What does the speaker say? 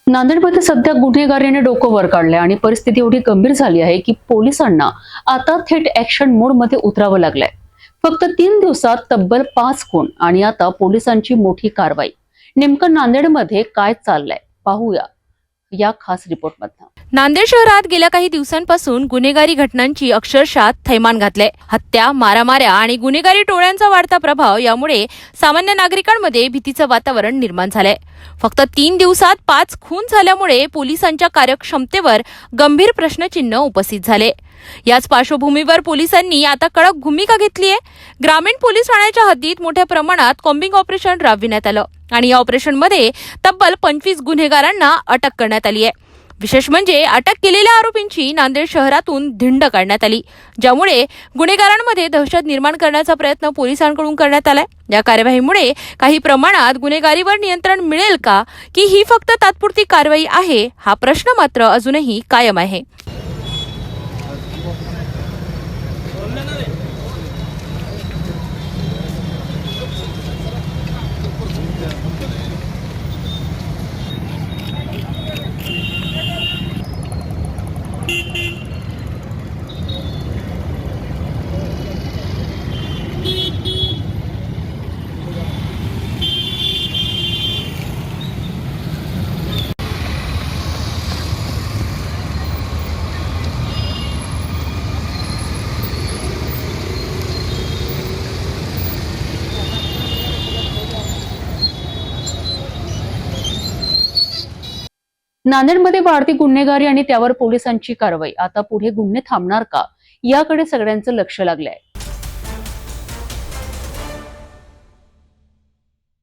नांदेडमध्ये सध्या गुन्हेगारीने डोकं वर काढलंय आणि परिस्थिती एवढी गंभीर झाली आहे की पोलिसांना आता थेट ऍक्शन मोड मध्ये उतरावं लागलंय। फक्त 3 दिवसात तब्बल 5 खून आणि आता पोलिसांची मोठी कारवाई। नेमकं नांदेडमध्ये काय चाललंय पाहूया या खास रिपोर्टमधनं। नांदेड शहरात गेल्या काही दिवसांपासून गुन्हेगारी घटनांची अक्षरशः थैमान घातले। हत्या, मारामाऱ्या आणि गुन्हेगारी टोळ्यांचा वाढता प्रभाव यामुळे सामान्य नागरिकांमध्ये भीतीचं वातावरण निर्माण झालंय। फक्त 3 दिवसात 5 खून झाल्यामुळे पोलिसांच्या कार्यक्षमतेवर गंभीर प्रश्नचिन्ह उपस्थित झाले। याच पार्श्वभूमीवर पोलिसांनी आता कडक भूमिका घेतली आहे। ग्रामीण पोलीस ठाण्याच्या हद्दीत मोठ्या प्रमाणात कॉम्बिंग ऑपरेशन राबविण्यात आलं आणि या ऑपरेशनमध्ये तब्बल 25 गुन्हेगारांना अटक करण्यात आली आहे। विशेष म्हणजे अटक केलेल्या आरोपींची नांदेड शहरातून धिंड काढण्यात आली, ज्यामुळे गुन्हेगारांमध्ये दहशत निर्माण करण्याचा प्रयत्न पोलिसांकडून करण्यात आलाय। या कार्यवाहीमुळे काही प्रमाणात गुन्हेगारीवर नियंत्रण मिळेल का, की ही फक्त तात्पुरती कारवाई आहे, हा प्रश्न मात्र अजूनही कायम आहे। नांदेडमध्ये वाढती गुन्हेगारी आणि त्यावर पोलिसांची कारवाई। आता पुढे गुन्हे थांबणार का याकडे सगळ्यांचं लक्ष लागलंय।